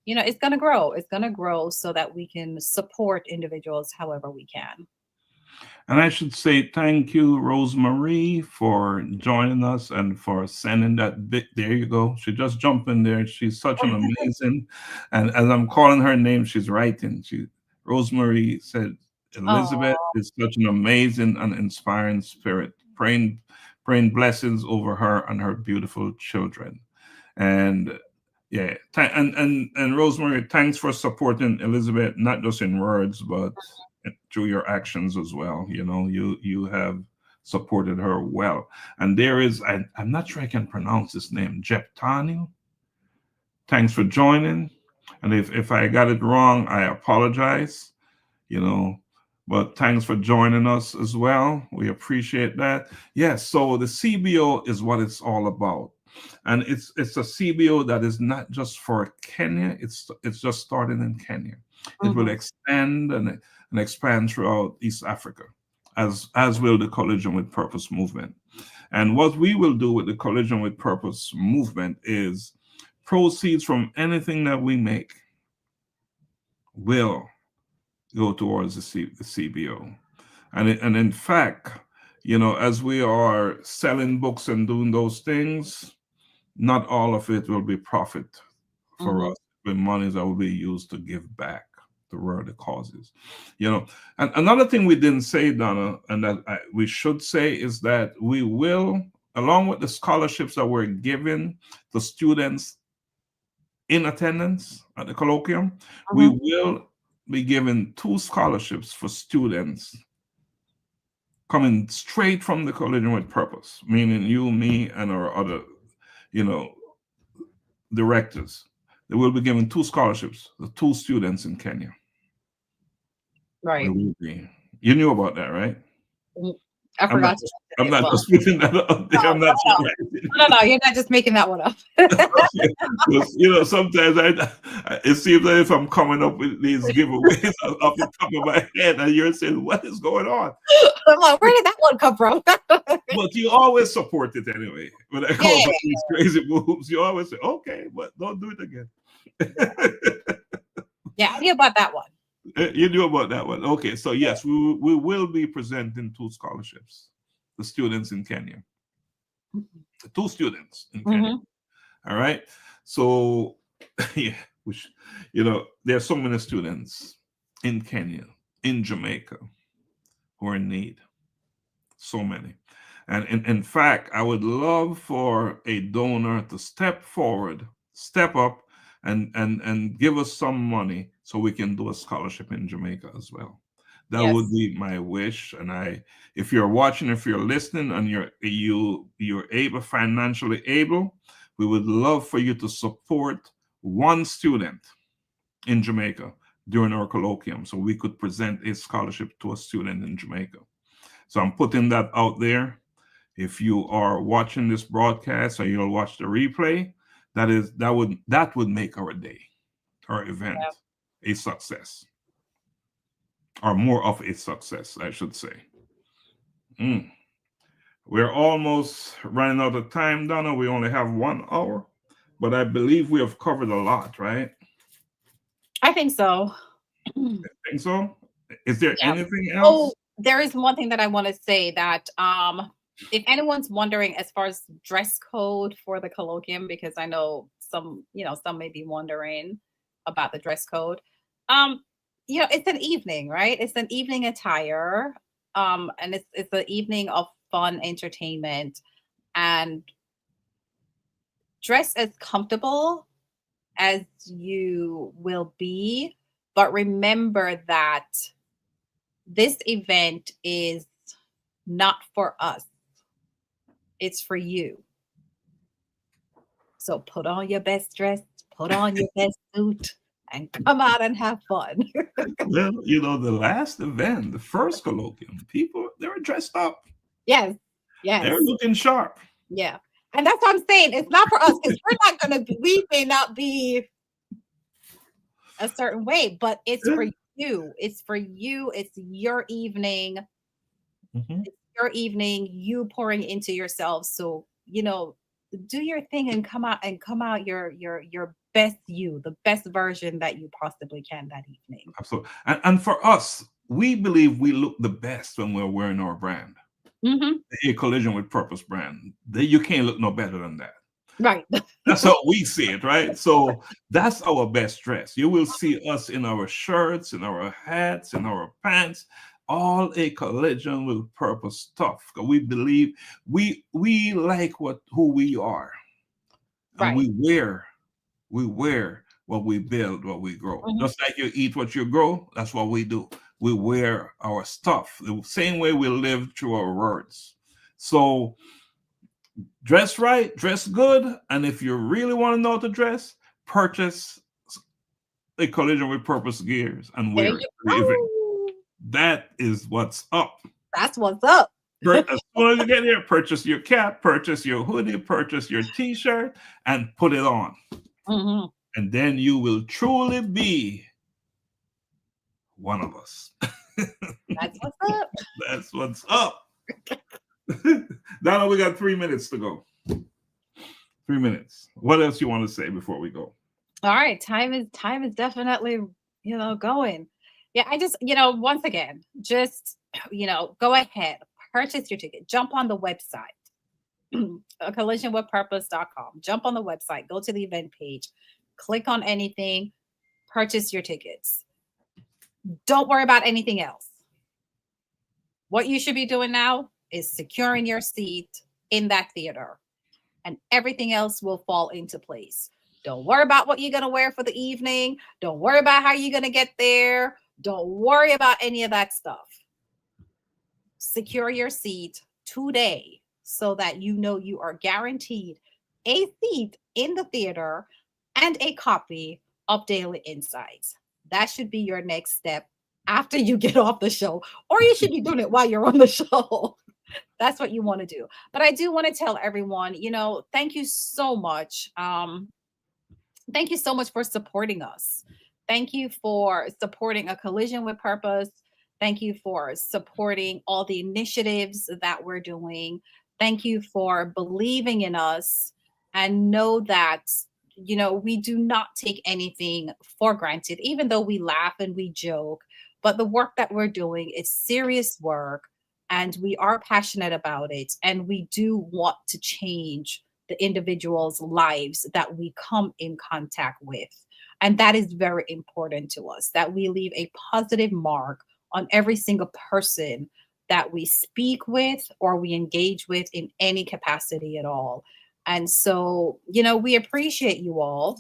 it's going to grow. It's going to grow so that we can support individuals however we can. And I should say thank you, Rosemary, for joining us and for sending that bit. There you go. She just jumped in there. She's such an amazing, and as I'm calling her name, she's writing. Rosemary said, Elizabeth is such an amazing and inspiring spirit. Praying blessings over her and her beautiful children. And yeah, and Rosemary, thanks for supporting Elizabeth, not just in words, but through your actions as well. You have supported her well. And there is, I'm not sure I can pronounce his name, Jeptani. Thanks for joining. And if I got it wrong, I apologize. But thanks for joining us as well. We appreciate that. Yes, so the CBO is what it's all about. And it's a CBO that is not just for Kenya. It's just starting in Kenya. It will extend and expand throughout East Africa, as will the Collision with Purpose movement. And what we will do with the Collision with Purpose movement is proceeds from anything that we make will go towards the CBO. And in fact, as we are selling books and doing those things, not all of it will be profit for us. The monies that will be used to give back to worthy causes. And another thing we didn't say, Donna, and that we should say, is that we will, along with the scholarships that we're giving to students in attendance at the colloquium, we will be giving 2 scholarships for students coming straight from the Collision with Purpose, meaning you, me, and our other, directors. They will be given 2 scholarships to 2 students in Kenya. Right. You knew about that, right? I forgot. I'm not just putting that up there. I'm not No, you're not just making that one up. Sometimes it seems like if I'm coming up with these giveaways off the top of my head, and you're saying, "What is going on?" I'm like, where did that one come from? But you always support it anyway. When I come up with these crazy moves, you always say, "Okay, but don't do it again." Yeah, I knew about that one. You knew about that one. Okay, so yes, we will be presenting 2 scholarships to students in Kenya. 2 students in Kenya. All right. So yeah, there are so many students in Kenya, in Jamaica, who are in need. So many. And in fact, I would love for a donor to step forward, step up, and give us some money so we can do a scholarship in Jamaica as well. That would be my wish. And if you're watching, if you're listening, and you're able, financially able, we would love for you to support 1 student in Jamaica during our colloquium, so we could present a scholarship to a student in Jamaica. So I'm putting that out there. If you are watching this broadcast, or you'll watch the replay, that would make our day, our event, a success, or more of a success, I should say. We're almost running out of time, Donna. We only have 1 hour, but I believe we have covered a lot, right? I think so. Think so? Is there Yeah. anything Oh, else? there is one thing that I want to say that if anyone's wondering as far as dress code for the colloquium, because I know some may be wondering about the dress code. Um, it's an evening, right? It's an evening attire. And it's an evening of fun entertainment, and dress as comfortable as you will be. But remember that this event is not for us, it's for you. So put on your best dress, put on your best suit, and come out and have fun. Well, the last event, the first colloquium, people, they were dressed up. Yes, They were yes, looking sharp. yeah. And that's what I'm saying. It's not for us because we may not be a certain way, but it's for you. It's for you. It's your evening. Mhm. It's your evening, you pouring into yourself. So, do your thing and come out your best you, the best version that you possibly can that evening. Absolutely. And for us, we believe we look the best when we're wearing our brand, Hmm. a collision with purpose brand. You can't look no better than that. Right. That's how we see it, right? So that's our best dress. You will see us in our shirts, in our hats, in our pants, all a collision with purpose stuff. 'Cause we believe we like who we are, and Right. we wear what we build, what we grow. Mhm. Just like you eat what you grow, that's what we do. We wear our stuff the same way we live through our words. So dress right, dress good, and if you really want to know how to dress, purchase a collision with purpose gears and There wear it you to the event. go. That is what's up. That's what's up. As soon as you get here, purchase your cap, purchase your hoodie, purchase your t-shirt, and put it on. Mhm. And then you will truly be one of us. That's what's up. That's what's up. Donna, we got 3 minutes to go. 3 minutes. What else you want to say before we go? All right. Time is definitely, going. Yeah, I just, once again, just, go ahead, purchase your ticket, jump on the website, collisionwithpurpose.com. Jump on the website, go to the event page, click on anything, purchase your tickets. Don't worry about anything else. What you should be doing now is securing your seat in that theater, and everything else will fall into place. Don't worry about what you're going to wear for the evening. Don't worry about how you're going to get there. Don't worry about any of that stuff. Secure your seat today so that you are guaranteed a seat in the theater and a copy of Daily Insights. That should be your next step after you get off the show, or you should be doing it while you're on the show. That's what you want to do. But I do want to tell everyone, thank you so much. Thank you so much for supporting us. Thank you for supporting A Collision with Purpose. Thank you for supporting all the initiatives that we're doing. Thank you for believing in us, and know that, we do not take anything for granted, even though we laugh and we joke. But the work that we're doing is serious work, and we are passionate about it. And we do want to change the individuals' lives that we come in contact with. And that is very important to us, that we leave a positive mark on every single person that we speak with or we engage with in any capacity at all. And so, we appreciate you all.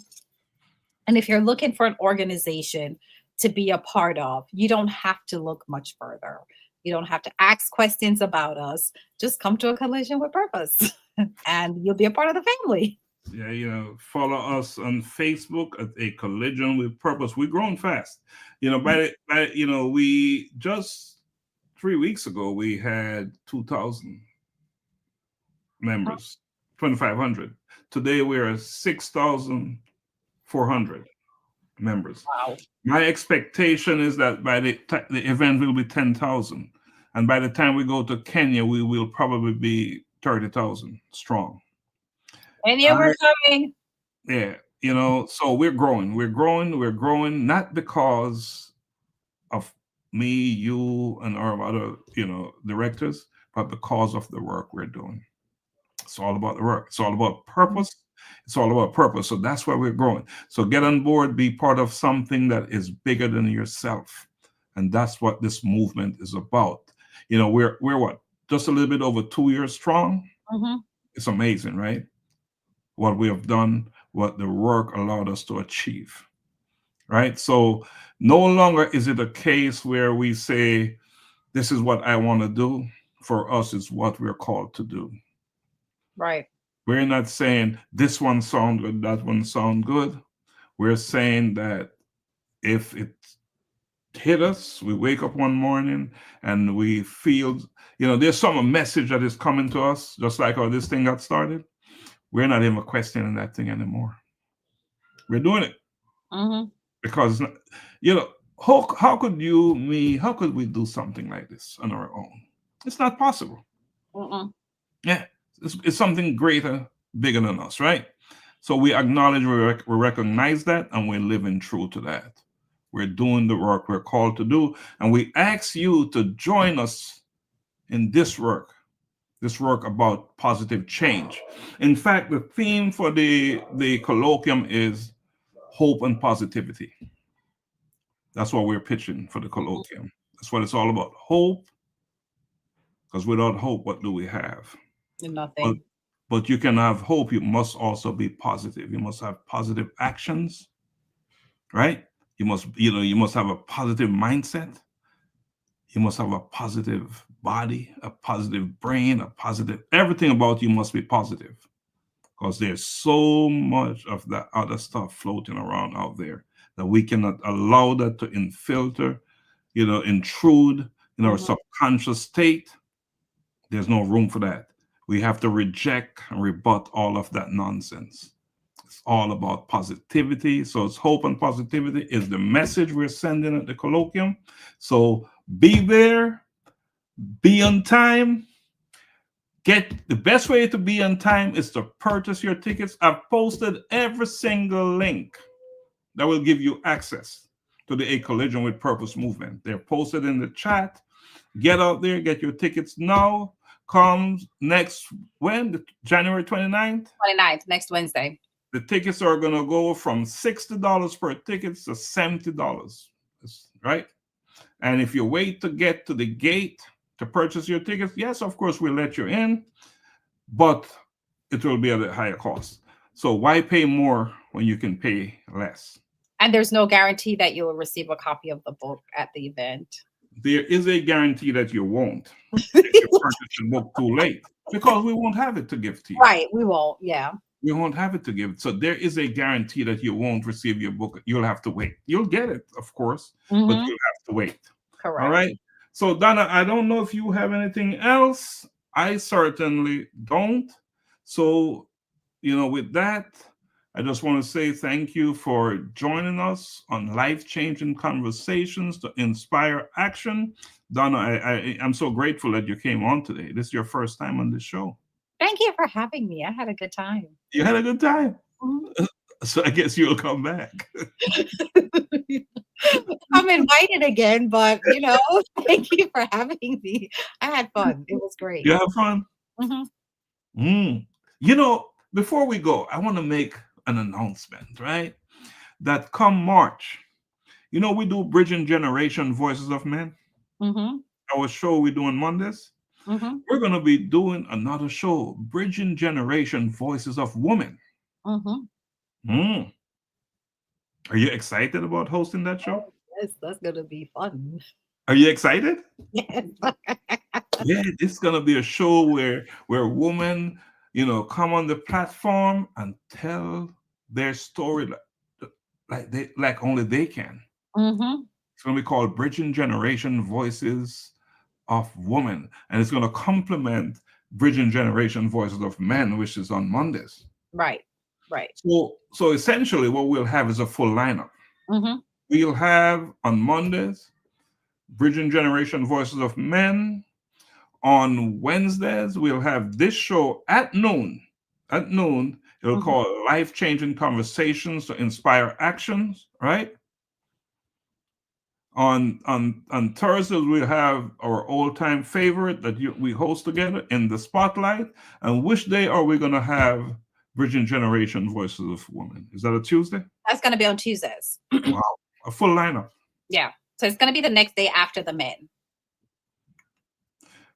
And if you're looking for an organization to be a part of, you don't have to look much further. You don't have to ask questions about us. Just come to A Collision with Purpose and you'll be a part of the family. Yeah, follow us on Facebook at A Collision with Purpose. We're growing fast. We just 3 weeks ago we had 2,000 members, 2,500. Today we're at 6,400 members. Wow. My expectation is that by the event will be 10,000, And by the time we go to Kenya, we will probably be 30,000 strong. And yeah, we're coming. Yeah, so we're growing, not because of me, you, and our other, directors, but because of the work we're doing. It's all about the work. It's all about purpose. It's all about purpose. So that's why we're growing. So get on board, be part of something that is bigger than yourself. And that's what this movement is about. We're what? Just a little bit over 2 years strong. Mm-hmm. It's amazing, right? What we have done, what the work allowed us to achieve. Right? So no longer is it a case where we say, this is what I want to do. For us, it's what we're called to do. Right. We're not saying this one sound good, that one sound good. We're saying that if it hit us, we wake up one morning and we feel, there's some message that is coming to us, just like how this thing got started. We're not even questioning that thing anymore. We're doing it. Mm-hmm. Because, how could how could we do something like this on our own? It's not possible. Mm-mm. Yeah. It's something greater, bigger than us, right? So we acknowledge, we recognize that, and we're living true to that. We're doing the work we're called to do, and we ask you to join us in this work about positive change. In fact, the theme for the colloquium is hope and positivity. That's what we're pitching for the colloquium. That's what it's all about. Hope, because without hope, what do we have? Nothing. But you can have hope. You must also be positive. You must have positive actions, right? You must have a positive mindset. You must have a positive body, a positive brain, a positive, everything about you must be positive, because there's so much of that other stuff floating around out there that we cannot allow that to intrude in our subconscious state. There's no room for that. We have to reject and rebut all of that nonsense. It's all about positivity. So it's hope and positivity is the message we're sending at the colloquium. So be there, be on time. The best way to be on time is to purchase your tickets. I've posted every single link that will give you access to the A Collision with Purpose movement. They're posted in the chat. Get out there, get your tickets now. Comes next January 29th? 29th, next Wednesday. The tickets are going to go from $60 per ticket to $70, right? And if you wait to get to the gate to purchase your tickets, yes, of course, we'll let you in, but it will be at a higher cost. So why pay more when you can pay less? And there's no guarantee that you will receive a copy of the book at the event. There is a guarantee that you won't if you purchase the book too late, because we won't have it to give to you. Right, we won't, yeah. We won't have it to give. So there is a guarantee that you won't receive your book. You'll have to wait. You'll get it, of course, but you'll have to wait. Correct. All right? So, Donna, I don't know if you have anything else. I certainly don't. So, with that, I just want to say thank you for joining us on Life-Changing Conversations to Inspire Action. Donna, I'm so grateful that you came on today. This is your first time on the show. Thank you for having me. I had a good time. You had a good time? Mm-hmm. So I guess you'll come back. I'm invited again, but, thank you for having me. I had fun. It was great. You have fun? Mm-hmm. Before we go, I want to make an announcement, right? That come March, we do Bridging Generation Voices of Men. Mm-hmm. Our show we do on Mondays. Mm-hmm. We're going to be doing another show, Bridging Generation Voices of Women. Mm-hmm. Are you excited about hosting that show? Yes, that's going to be fun. Are you excited? Yes. Yeah, it's going to be a show where women, come on the platform and tell their story like only they can. Mm-hmm. It's going to be called Bridging Generation Voices of Women, and it's going to complement Bridging Generation Voices of Men, which is on Mondays. Right. So essentially what we'll have is a full lineup. Mm-hmm. We'll have on Mondays Bridging Generation Voices of Men On Wednesdays, we'll have this show at noon. At noon, it'll call Life-Changing Conversations to Inspire Actions, right? On Thursdays, we'll have our old-time favorite that we host together in the Spotlight. And which day are we going to have Bridging Generation Voices of Women? Is that a Tuesday? That's going to be on Tuesdays. Wow, a full lineup. Yeah. So it's going to be the next day after the men.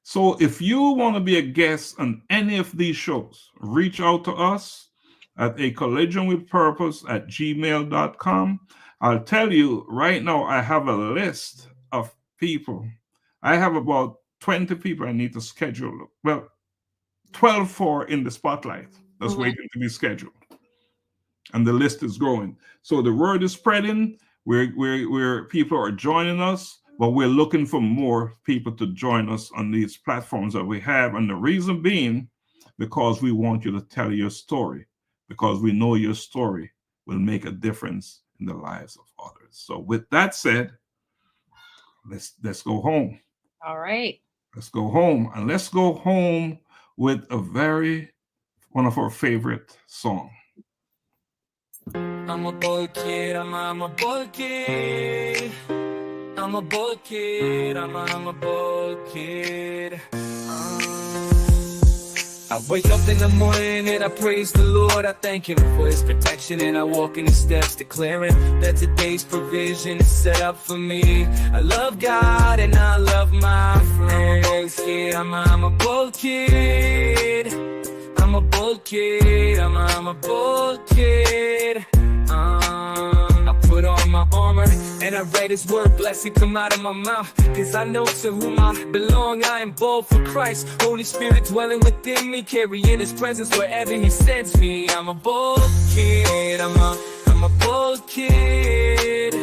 So if you want to be a guest on any of these shows, reach out to us at acollisionwithpurpose@gmail.com. I'll tell you right now, I have a list of people. I have about 20 people I need to schedule. Well, 12 for in the Spotlight that's waiting to be scheduled. And the list is growing. So the word is spreading, where people are joining us. But we're looking for more people to join us on these platforms that we have. And the reason being, because we want you to tell your story, because we know your story will make a difference in the lives of others. So with that said, let's go home. All right. Let's go home. And let's go home with one of our favorite songs. I'm a boy kid, I'm a boy kid. I'm a boy kid, I'm a boy kid. I wake up in the morning and I praise the Lord. I thank Him for His protection and I walk in His steps, declaring that today's provision is set up for me. I love God and I love my friends. I'm a boy kid. I'm a boy kid. I'm a boy kid. I put on my armor and I read His word, blessing come out of my mouth. Cause I know to whom I belong, I am bold for Christ. Holy Spirit dwelling within me, carrying His presence wherever He sends me. I'm a bold kid, I'm a bold kid.